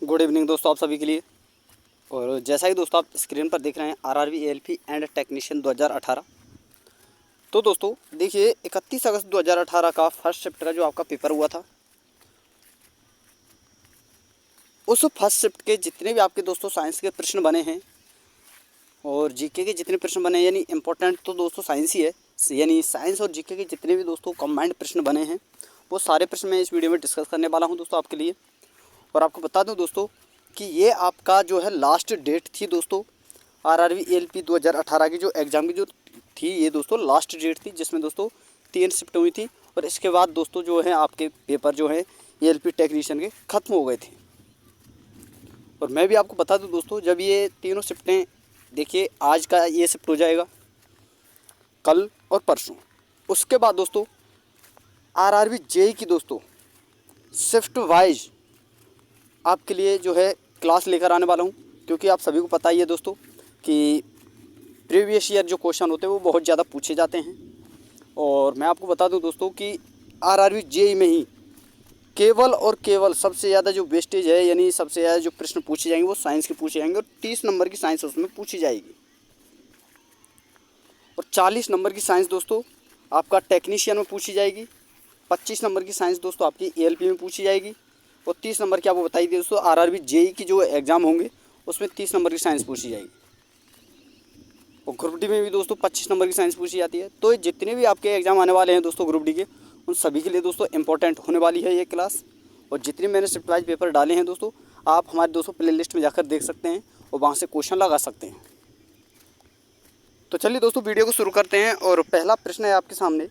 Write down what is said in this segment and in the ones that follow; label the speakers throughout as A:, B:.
A: Good evening दोस्तों आप सभी के लिए। और जैसा कि दोस्तों आप स्क्रीन पर देख रहे हैं आरआरबी एएलपी एंड टेक्नीशियन 2018। तो दोस्तों देखिए 31 अगस्त 2018 का फर्स्ट शिफ्ट का जो आपका पेपर हुआ था, उस फर्स्ट शिफ्ट के जितने भी आपके दोस्तों साइंस के प्रश्न बने हैं और जीके के जितने प्रश्न बने हैं, यानी इंपॉर्टेंट तो दोस्तों साइंस ही है, यानी साइंस और जीके के जितने भी दोस्तों कंबाइंड प्रश्न बने हैं वो सारे प्रश्न मैं इस वीडियो में डिस्कस करने वाला हूँ दोस्तों आपके लिए। और आपको बता दूं दोस्तों कि ये आपका जो है लास्ट डेट थी दोस्तों, आरआरबी एएलपी 2018 की जो एग्ज़ाम की जो थी, ये दोस्तों लास्ट डेट थी जिसमें दोस्तों 3 शिफ्ट हुई थी। और इसके बाद दोस्तों जो है आपके पेपर जो है एएलपी टेक्नीशियन के ख़त्म हो गए थे। और मैं भी आपको बता दूं दोस्तों, जब ये तीनों शिफ्टें, देखिए आज का ये शिफ्ट हो जाएगा, कल और परसों, उसके बाद दोस्तों आरआरबी जेई की दोस्तों शिफ्ट वाइज आपके लिए जो है क्लास लेकर आने वाला हूँ। क्योंकि आप सभी को पता ही है दोस्तों कि प्रीवियस ईयर जो क्वेश्चन होते हैं वो बहुत ज़्यादा पूछे जाते हैं। और मैं आपको बता दूं दोस्तों कि आरआरबी जेई में ही केवल और केवल सबसे ज़्यादा जो वेस्टेज है, यानी सबसे ज़्यादा जो प्रश्न पूछे जाएंगे वो साइंस के पूछे जाएंगे। और 30 नंबर की साइंस उसमें पूछी जाएगी और 40 नंबर की साइंस दोस्तों आपका टेक्नीशियन में पूछी जाएगी। 25 नंबर की साइंस दोस्तों आपकी एएलपी में पूछी जाएगी। और 30 नंबर की आपको बताई दी दोस्तों आरआरबी जेई की जो एग्ज़ाम होंगे उसमें 30 नंबर की साइंस पूछी जाएगी। और ग्रुप डी में भी दोस्तों 25 नंबर की साइंस पूछी जाती है। तो जितने भी आपके एग्ज़ाम आने वाले हैं दोस्तों ग्रुप डी के, उन सभी के लिए दोस्तों इंपॉर्टेंट होने वाली है ये क्लास। और जितने मैंने शिफ्ट वाइज पेपर डाले हैं दोस्तों, आप हमारे दोस्तों प्ले लिस्ट में जाकर देख सकते हैं और वहाँ से क्वेश्चन लगा सकते हैं। तो चलिए दोस्तों वीडियो को शुरू करते हैं। और पहला प्रश्न है आपके सामने,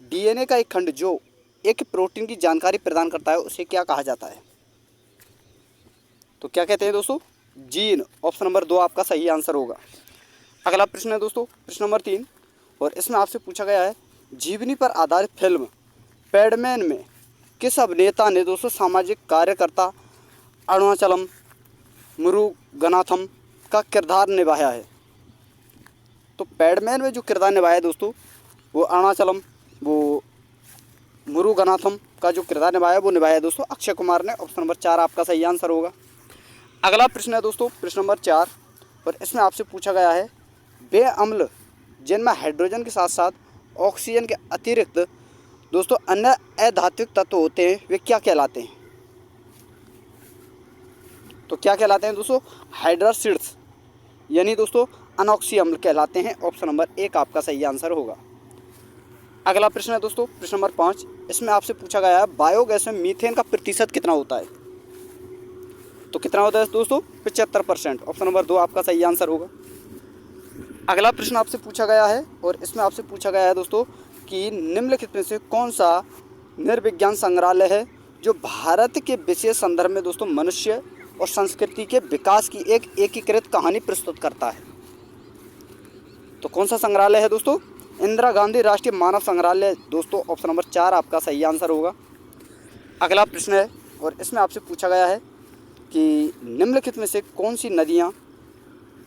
A: डीएनए का एक खंड जो एक प्रोटीन की जानकारी प्रदान करता है उसे क्या कहा जाता है? तो क्या कहते हैं दोस्तों? जीन। ऑप्शन नंबर 2 आपका सही आंसर होगा। अगला प्रश्न है दोस्तों प्रश्न नंबर 3, और इसमें आपसे पूछा गया है जीवनी पर आधारित फिल्म पैडमैन में किस अभिनेता ने दोस्तों सामाजिक कार्यकर्ता अरुणाचलम मुरुगनाथम का किरदार निभाया है? तो पैडमैन में जो किरदार निभाया है दोस्तों वो अरुणाचलम, वो मुरुगनाथम का जो किरदार निभाया है वो निभाया है दोस्तों अक्षय कुमार ने। ऑप्शन नंबर 4 आपका सही आंसर होगा। अगला प्रश्न है दोस्तों प्रश्न नंबर 4, और इसमें आपसे पूछा गया है वे अम्ल जिनमें हाइड्रोजन के साथ साथ ऑक्सीजन के अतिरिक्त दोस्तों अन्य अधात्विक तत्व होते हैं वे क्या कहलाते हैं? तो क्या कहलाते हैं दोस्तों? हाइड्रासिड्स, यानी दोस्तों अनॉक्सी अम्ल कहलाते हैं। ऑप्शन नंबर 1 आपका सही आंसर होगा। अगला प्रश्न है दोस्तों प्रश्न नंबर 5, इसमें आपसे पूछा गया है बायोगैस में मीथेन का प्रतिशत कितना होता है? तो कितना होता है दोस्तों? 75%। ऑप्शन नंबर 2 आपका सही आंसर होगा। अगला प्रश्न आपसे पूछा गया है, और इसमें आपसे पूछा गया है दोस्तों कि निम्नलिखित में से कौन सा नृविज्ञान संग्रहालय है जो भारत के विशेष संदर्भ में दोस्तों मनुष्य और संस्कृति के विकास की एक एकीकृत कहानी प्रस्तुत करता है? तो कौन सा संग्रहालय है दोस्तों? इंदिरा गांधी राष्ट्रीय मानव संग्रहालय दोस्तों। ऑप्शन नंबर 4 आपका सही आंसर होगा। अगला प्रश्न है, और इसमें आपसे पूछा गया है कि निम्नलिखित में से कौन सी नदियाँ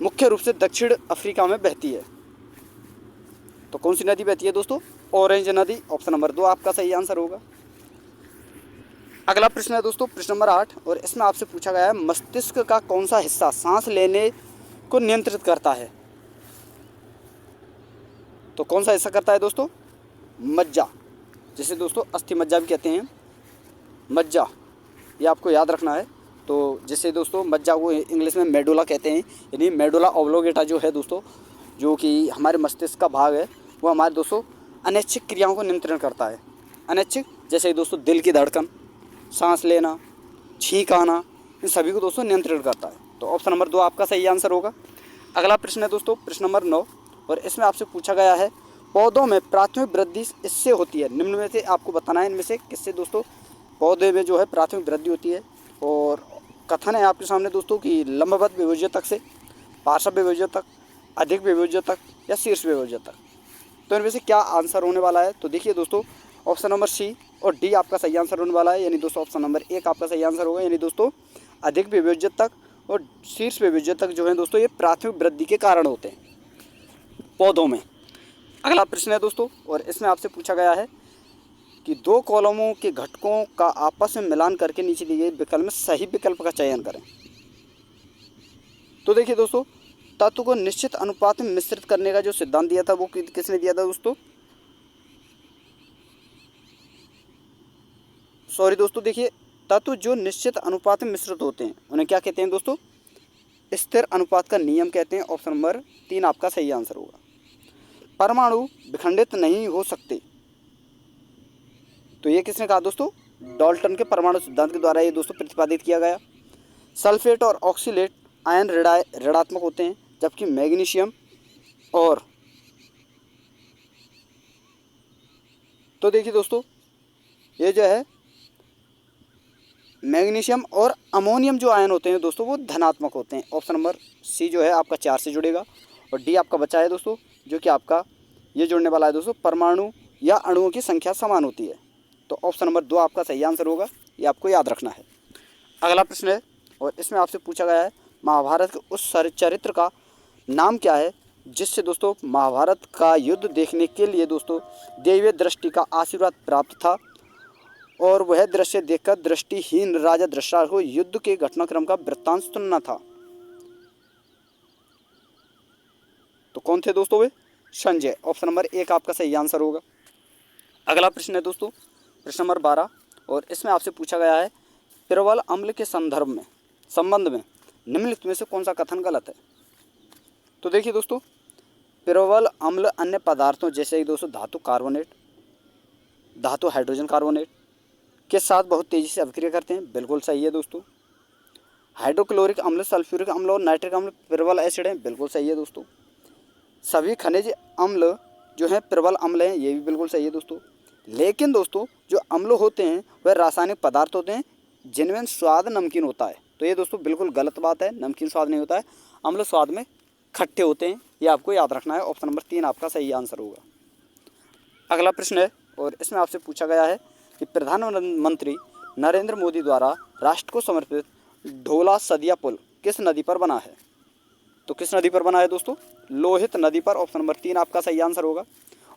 A: मुख्य रूप से दक्षिण अफ्रीका में बहती है? तो कौन सी नदी बहती है दोस्तों? ऑरेंज नदी। ऑप्शन नंबर 2 आपका सही आंसर होगा। अगला प्रश्न है दोस्तों प्रश्न नंबर 8, और इसमें आपसे पूछा गया है मस्तिष्क का कौन सा हिस्सा सांस लेने को नियंत्रित करता है? तो कौन सा हिस्सा करता है दोस्तों? मज्जा, जिसे दोस्तों अस्थि मज्जा भी कहते हैं। मज्जा, ये आपको याद रखना है। तो जिसे दोस्तों मज्जा को इंग्लिश में मेडुला कहते हैं, यानी मेडुला ऑब्लोंगेटा जो है दोस्तों, जो कि हमारे मस्तिष्क का भाग है, वो हमारे दोस्तों अनैच्छिक क्रियाओं को नियंत्रण करता है। अनैच्छिक जैसे दोस्तों दिल की धड़कन, सांस लेना, छींक आना, इन सभी को दोस्तों नियंत्रण करता है। तो ऑप्शन नंबर 2 आपका सही आंसर होगा। अगला प्रश्न है दोस्तों प्रश्न नंबर 9, और इसमें आपसे पूछा गया है पौधों में प्राथमिक वृद्धि इससे होती है, निम्न में से आपको बताना है इनमें से किससे दोस्तों पौधे में जो है प्राथमिक वृद्धि होती है? और कथन है आपके सामने दोस्तों कि लंबवत विभोज्यतक से, पार्श्व विभोज्यतक, अधिक विभोज्यतक या शीर्ष विभोज्यतक। तो इनमें से क्या आंसर होने वाला है? तो देखिए दोस्तों ऑप्शन नंबर सी और डी आपका सही आंसर होने वाला है, यानी दोस्तों ऑप्शन नंबर 1 आपका सही आंसर होगा। यानी दोस्तों अधिक विभोज्यतक और शीर्ष विभोज्यतक जो है दोस्तों ये प्राथमिक वृद्धि के कारण होते हैं पौधों में। अगला प्रश्न है दोस्तों, और इसमें आपसे पूछा गया है कि दो कॉलमों के घटकों का आपस में मिलान करके नीचे दिए गए विकल्प में सही विकल्प का चयन करें। तो देखिए दोस्तों, तत्व को निश्चित अनुपात में मिश्रित करने का जो सिद्धांत दिया था वो किसने दिया था दोस्तों? सॉरी दोस्तों, देखिए तत्व जो निश्चित अनुपात में मिश्रित होते हैं उन्हें क्या कहते हैं दोस्तों? स्थिर अनुपात का नियम कहते हैं। ऑप्शन नंबर 3 आपका सही आंसर होगा। परमाणु विखंडित नहीं हो सकते, तो ये किसने कहा दोस्तों? डाल्टन के परमाणु सिद्धांत के द्वारा ये दोस्तों प्रतिपादित किया गया। सल्फेट और ऑक्सीलेट आयन ऋणात्मक होते हैं, जबकि मैग्नीशियम और तो देखिए दोस्तों, ये जो है मैग्नीशियम और अमोनियम जो आयन होते हैं दोस्तों वो धनात्मक होते हैं। ऑप्शन नंबर सी जो है आपका 4 से जुड़ेगा और डी आपका बचा है दोस्तों, जो कि आपका ये जुड़ने वाला है दोस्तों, परमाणु या अणुओं की संख्या समान होती है। तो ऑप्शन नंबर 2 आपका सही आंसर होगा, ये आपको याद रखना है। अगला प्रश्न है और इसमें आपसे पूछा गया है महाभारत के उस चरित्र का नाम क्या है जिससे दोस्तों महाभारत का युद्ध देखने के लिए दोस्तों दैवीय दृष्टि का आशीर्वाद प्राप्त था और वह दृश्य देखकर दृष्टिहीन राजा धृतराष्ट्र को युद्ध के घटनाक्रम का वृत्तांत सुनना था। तो कौन थे दोस्तों वे? संजय। ऑप्शन नंबर 1 आपका सही आंसर होगा। अगला प्रश्न है दोस्तों प्रश्न नंबर 12 और इसमें आपसे पूछा गया है प्रबल अम्ल के संबंध में निम्नलिखित में से कौन सा कथन गलत है? तो देखिए दोस्तों, प्रबल अम्ल अन्य पदार्थों जैसे कि दोस्तों धातु हाइड्रोजन कार्बोनेट के साथ बहुत तेज़ी से अभिक्रिया करते हैं, बिल्कुल सही है दोस्तों। हाइड्रोक्लोरिक अम्ल, सल्फ्यूरिक अम्ल और नाइट्रिक अम्ल प्रबल एसिड हैं, बिल्कुल सही है दोस्तों। सभी खनिज अम्ल जो हैं प्रबल अम्ल हैं, ये भी बिल्कुल सही है दोस्तों। लेकिन दोस्तों जो अम्ल होते हैं वह रासायनिक पदार्थ होते हैं जिनमें स्वाद नमकीन होता है, तो ये दोस्तों बिल्कुल गलत बात है, नमकीन स्वाद नहीं होता है, अम्ल स्वाद में खट्टे होते हैं, ये आपको याद रखना है। ऑप्शन नंबर 3 आपका सही आंसर होगा। अगला प्रश्न है और इसमें आपसे पूछा गया है कि प्रधानमंत्री नरेंद्र मोदी द्वारा राष्ट्र को समर्पित ढोला सदिया पुल किस नदी पर बना है? तो किस नदी पर बना है दोस्तों? लोहित नदी पर। ऑप्शन नंबर 3 आपका सही आंसर होगा।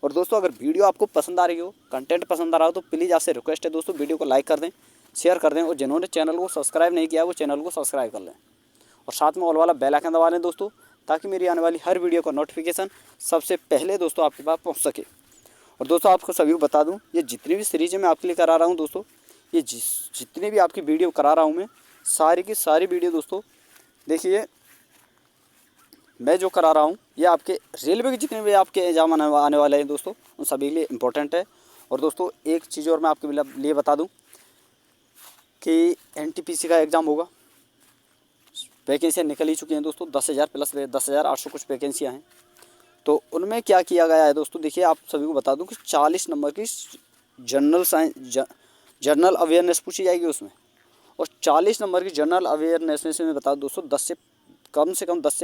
A: और दोस्तों अगर वीडियो आपको पसंद आ रही हो, कंटेंट पसंद आ रहा हो तो प्लीज़ आपसे रिक्वेस्ट है दोस्तों वीडियो को लाइक कर दें, शेयर कर दें और जिन्होंने चैनल को सब्सक्राइब नहीं किया वो चैनल को सब्सक्राइब कर लें और साथ में ऑल वाला बेल आइकन दबा लें दोस्तों, ताकि मेरी आने वाली हर वीडियो का नोटिफिकेशन सबसे पहले दोस्तों आपके पास पहुँच सके। और दोस्तों आपको सभी को बता दूं, ये जितनी भी सीरीज़ मैं आपके लिए करा रहा हूं दोस्तों, ये जितनी भी आपकी वीडियो करा रहा हूं मैं, सारी की सारी वीडियो दोस्तों देखिए मैं जो करा रहा हूं ये आपके रेलवे के जितने भी आपके एग्जाम आने वाले हैं दोस्तों उन सभी के लिए इम्पोर्टेंट है। और दोस्तों एक चीज़ और मैं आपके लिए बता दूँ कि NTPC का एग्ज़ाम होगा, वैकेंसियाँ निकल ही चुकी हैं दोस्तों, 10,000 प्लस 10,800 कुछ वैकेंसियाँ हैं। तो उनमें क्या किया गया है दोस्तों, देखिए आप सभी को बता दूं कि 40 नंबर की जनरल अवेयरनेस पूछी जाएगी उसमें, और 40 नंबर की जनरल अवेयरनेस में से मैं बता दूं दोस्तों 10 से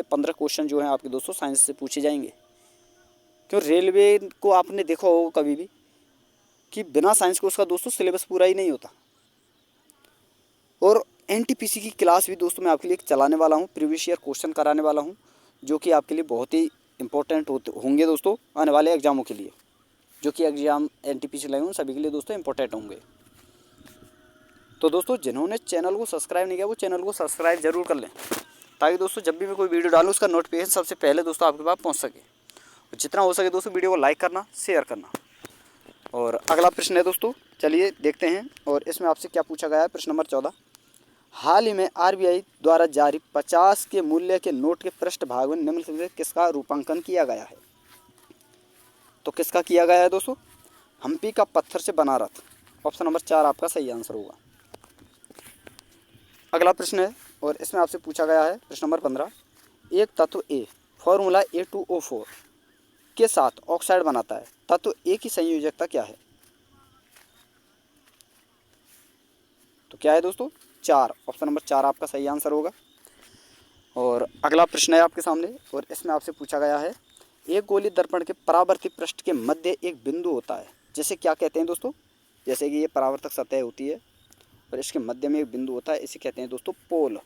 A: 15 क्वेश्चन जो हैं आपके दोस्तों साइंस से पूछे जाएंगे। क्यों? रेलवे को आपने देखा होगा कभी भी कि बिना साइंस को उसका दोस्तों सिलेबस पूरा ही नहीं होता। और NTPC की क्लास भी दोस्तों मैं आपके लिए चलाने वाला हूँ, प्रीवियस ईयर क्वेश्चन कराने वाला हूँ, जो कि आपके लिए बहुत ही इंपॉर्टेंट होंगे दोस्तों आने वाले एग्जामों के लिए, जो कि एग्जाम NTPC लाए हूँ सभी के लिए दोस्तों इंपॉर्टेंट होंगे। तो दोस्तों जिन्होंने चैनल को सब्सक्राइब नहीं किया वो चैनल को सब्सक्राइब जरूर कर लें, ताकि दोस्तों जब भी मैं कोई वीडियो डालूँ उसका नोटिफिकेशन सबसे पहले दोस्तों आपके पास पहुँच सके। जितना हो सके दोस्तों वीडियो को लाइक करना, शेयर करना। और अगला प्रश्न है दोस्तों, चलिए देखते हैं। और इसमें आपसे क्या पूछा गया है, प्रश्न नंबर 14। हाल ही में RBI द्वारा जारी 50 के मूल्य के नोट के पृष्ठ भाग में निम्नलिखित में किसका रूपांकन किया गया है? तो किसका किया गया है दोस्तों? हम्पी का पत्थर से बना रथ। ऑप्शन नंबर 4 आपका सही आंसर होगा। अगला प्रश्न है और इसमें आपसे पूछा गया है प्रश्न नंबर 15। एक तत्व A फॉर्मूला A2O4 के साथ ऑक्साइड बनाता है, तत्व A की संयोजकता क्या है? तो क्या है दोस्तों? 4। ऑप्शन नंबर 4 आपका सही आंसर होगा। और अगला प्रश्न है आपके सामने और इसमें आपसे पूछा गया है एक गोलीय दर्पण के परावर्ती पृष्ठ के मध्य एक बिंदु होता है, जैसे क्या कहते हैं दोस्तों? जैसे कि ये परावर्तक सतह होती है और इसके मध्य में एक बिंदु होता है, इसे कहते हैं दोस्तों पोल।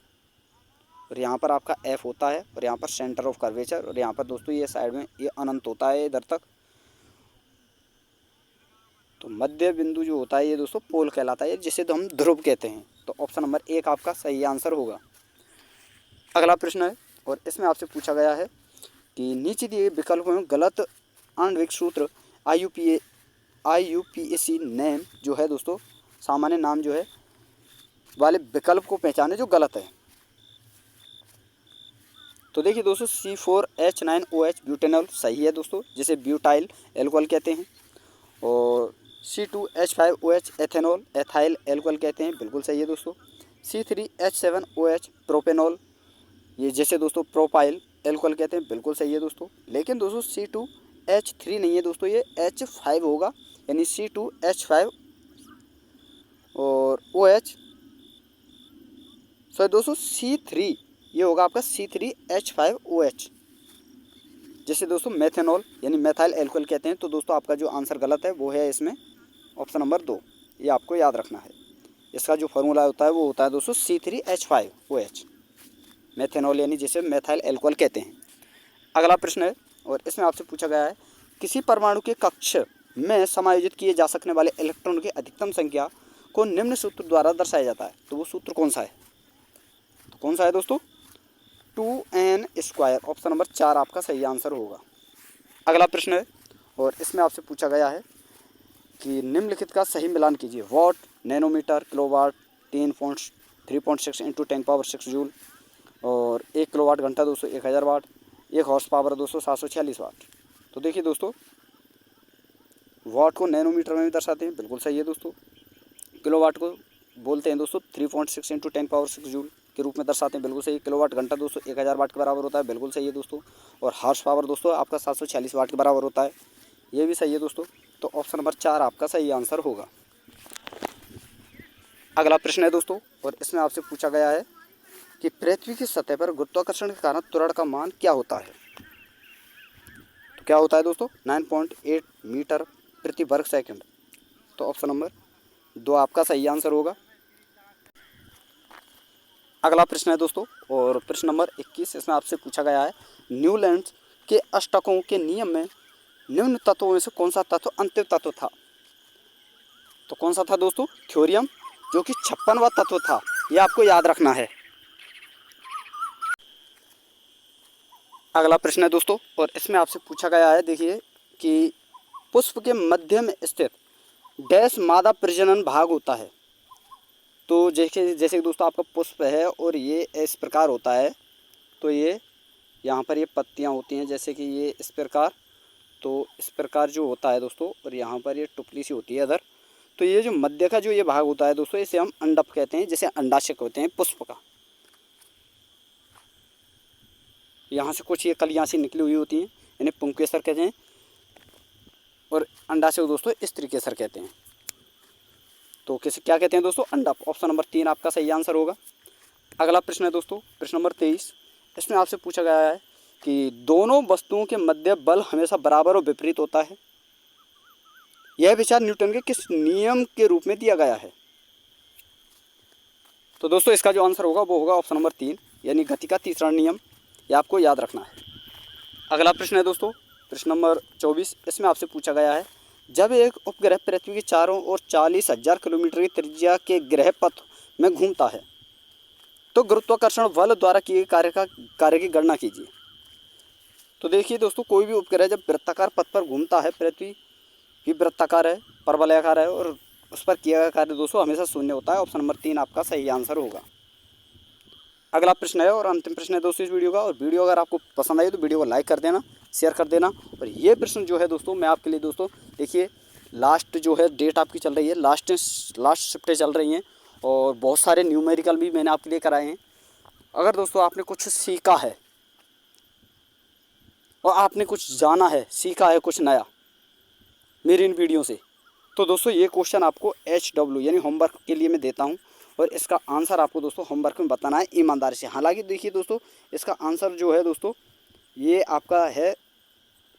A: और यहाँ पर आपका F होता है और यहाँ पर सेंटर ऑफ कर्वेचर, और यहाँ पर दोस्तों ये साइड में ये अनंत होता है इधर तक। तो मध्य बिंदु जो होता है ये दोस्तों पोल कहलाता है, जिसे तो हम ध्रुव कहते हैं। तो ऑप्शन नंबर 1 आपका सही आंसर होगा। अगला प्रश्न है और इसमें आपसे पूछा गया है कि नीचे दिए विकल्पों में गलत आणविक सूत्र IUPAC नेम जो है दोस्तों, सामान्य नाम जो है वाले विकल्प को पहचाने जो गलत है। तो देखिए दोस्तों C4H9OH ब्यूटेनॉल सही है दोस्तों, जिसे ब्यूटाइल एल्कोहल कहते हैं। और C2H5OH एथेनॉल एथाइल एल्कोहल कहते हैं, बिल्कुल सही है दोस्तों। C3H7OH प्रोपेनॉल, ये जैसे दोस्तों प्रोपाइल एल्कोहल कहते हैं, बिल्कुल सही है दोस्तों। लेकिन दोस्तों C2H3 नहीं है दोस्तों, ये H5 होगा, यानी C2H5 और OH सॉरी दोस्तों C3, ये होगा आपका C3H5OH, जैसे दोस्तों मेथेनॉल यानी मेथाइल एल्कोहल कहते हैं। तो दोस्तों आपका जो आंसर गलत है वो है इसमें ऑप्शन नंबर 2, ये आपको याद रखना है। इसका जो फार्मूला होता है वो होता है दोस्तों C3H5OH, मेथेनॉल यानी जिसे मेथाइल एल्कोहल कहते हैं। अगला प्रश्न है और इसमें आपसे पूछा गया है किसी परमाणु के कक्ष में समायोजित किए जा सकने वाले इलेक्ट्रॉन की अधिकतम संख्या को निम्न सूत्र द्वारा दर्शाया जाता है। तो वो सूत्र कौन सा है? तो कौन सा है दोस्तों? 2n²। ऑप्शन नंबर 4 आपका सही आंसर होगा। अगला प्रश्न है और इसमें आपसे पूछा गया है कि निम्नलिखित का सही मिलान कीजिए। वाट, नैनोमीटर, किलोवाट, 3.6 इंटू 10⁻6 जूल, और 1 किलोवाट घंटा दोस्तों 1000 वाट, 1 हॉर्स पावर दोस्तों 746 वाट। तो देखिए दोस्तों वाट को नैनोमीटर में भी दर्शाते हैं, बिल्कुल सही है दोस्तों। किलोवाट को बोलते हैं दोस्तों 3.6 इंटू 10⁻6 जूल के रूप में दर्शाते हैं, बिल्कुल सही। किलोवाट घंटा दोस्तों 1000 वाट के बराबर होता है, बिल्कुल सही है दोस्तों। और हॉर्स पावर दोस्तों आपका 746 वाट के बराबर होता है, ये भी सही है दोस्तों। तो ऑप्शन नंबर 4 आपका सही आंसर होगा। अगला प्रश्न है दोस्तों और इसमें आपसे पूछा गया है कि पृथ्वी की सतह पर गुरुत्वाकर्षण के कारण त्वरण का मान क्या होता है? तो क्या होता है दोस्तों? 9.8 मीटर प्रति वर्ग सेकंड। तो ऑप्शन नंबर 2 आपका सही आंसर होगा। अगला प्रश्न है दोस्तों और प्रश्न नंबर 21, इसमें आपसे पूछा गया है न्यूलैंड के अष्टकों के नियम में निम्न तत्वों में से कौन सा तत्व अंतिम तत्व था? तो कौन सा था दोस्तों? थ्योरियम, जो कि 56वां तत्व था, यह आपको याद रखना है। अगला प्रश्न है दोस्तों और इसमें आपसे पूछा गया है, देखिए कि पुष्प के मध्य में स्थित डैश मादा प्रजनन भाग होता है। तो जैसे दोस्तों आपका पुष्प है और ये इस प्रकार होता है, तो ये यहाँ पर ये पत्तियाँ होती हैं, जैसे कि ये इस प्रकार, तो इस प्रकार जो होता है दोस्तों, और यहाँ पर ये टुकली सी होती है अदर। तो ये जो मध्य का जो ये भाग होता है दोस्तों, इसे हम अंडप कहते हैं, जैसे अंडाशय होते हैं पुष्प का। यहाँ से कुछ ये कलियाँ सी निकली हुई होती हैं, इन्हें पुंकेसर कहते हैं, और अंडाशय दोस्तों स्त्रीकेसर कहते हैं। तो किसे क्या कहते हैं दोस्तों? अंडप। ऑप्शन नंबर 3 आपका सही आंसर होगा। अगला प्रश्न है दोस्तों प्रश्न नंबर 23, इसमें आपसे पूछा गया है कि दोनों वस्तुओं के मध्य बल हमेशा बराबर और विपरीत होता है। यह विचार न्यूटन के किस नियम के रूप में दिया गया है? तो दोस्तों इसका जो आंसर होगा वो होगा ऑप्शन नंबर 3, यानी गति का तीसरा नियम, यह आपको याद रखना है। अगला प्रश्न है दोस्तों प्रश्न नंबर 24, इसमें आपसे पूछा गया है जब एक उपग्रह पृथ्वी के चारों ओर 40,000 किलोमीटर की त्रिज्या के ग्रह पथ में घूमता है तो गुरुत्वाकर्षण बल द्वारा किए कार्य की गणना कीजिए। तो देखिए दोस्तों कोई भी उपग्रह जब वृत्ताकार पथ पर घूमता है, पृथ्वी भी वृत्ताकार है, परवलयाकार है, और उस पर किया गया कार्य दोस्तों हमेशा शून्य होता है। ऑप्शन नंबर 3 आपका सही आंसर होगा। अगला प्रश्न है और अंतिम प्रश्न है दोस्तों इस वीडियो का, और वीडियो अगर आपको पसंद आई तो वीडियो को लाइक कर देना, शेयर कर देना। और ये प्रश्न जो है दोस्तों मैं आपके लिए दोस्तों देखिए लास्ट जो है डेट आपकी चल रही है, लास्ट शिफ्टें चल रही हैं, और बहुत सारे न्यूमेरिकल भी मैंने आपके लिए कराए हैं। अगर दोस्तों आपने कुछ सीखा है और आपने कुछ जाना है, सीखा है कुछ नया मेरी इन वीडियो से, तो दोस्तों ये क्वेश्चन आपको HW यानी होमवर्क के लिए मैं देता हूँ, और इसका आंसर आपको दोस्तों होमवर्क में बताना है ईमानदारी से। हालांकि देखिए दोस्तों इसका आंसर जो है दोस्तों ये आपका है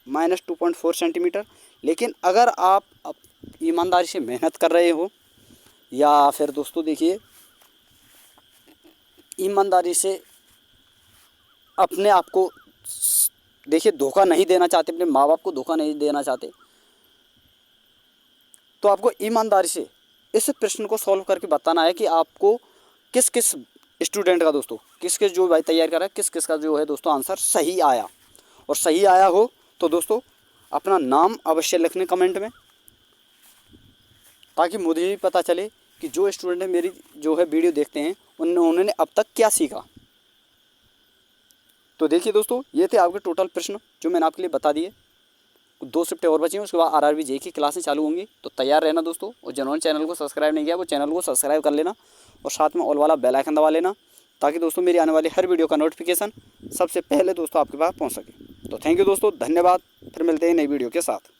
A: -2.4 सेंटीमीटर, लेकिन अगर आप ईमानदारी से मेहनत कर रहे हो, या फिर दोस्तों देखिए ईमानदारी से अपने आप को देखिए धोखा नहीं देना चाहते, अपने माँ बाप को धोखा नहीं देना चाहते, तो आपको ईमानदारी से इस प्रश्न को सॉल्व करके बताना है कि आपको किस किस स्टूडेंट का दोस्तों, किस किस जो भाई तैयार करा, किस किस का जो है दोस्तों आंसर सही आया। और सही आया हो तो दोस्तों अपना नाम अवश्य लिखने कमेंट में, ताकि मुझे भी पता चले कि जो स्टूडेंट मेरी जो है वीडियो देखते हैं उन्होंने अब तक क्या सीखा। तो देखिए दोस्तों, ये थे आपके टोटल प्रश्न जो मैंने आपके लिए बता दिए। 2 शिफ्टें और बची हैं, उसके बाद आरआरबी जेईई की क्लासें चालू होंगी। तो तैयार रहना दोस्तों, और जिन्होंने चैनल को सब्सक्राइब नहीं किया वो चैनल को सब्सक्राइब कर लेना और साथ में ऑल वाला बेल आइकन दबा लेना, ताकि दोस्तों मेरी आने वाली हर वीडियो का नोटिफिकेशन सबसे पहले दोस्तों आपके पास पहुंच सके। तो थैंक यू दोस्तों, धन्यवाद। फिर मिलते हैं नई वीडियो के साथ।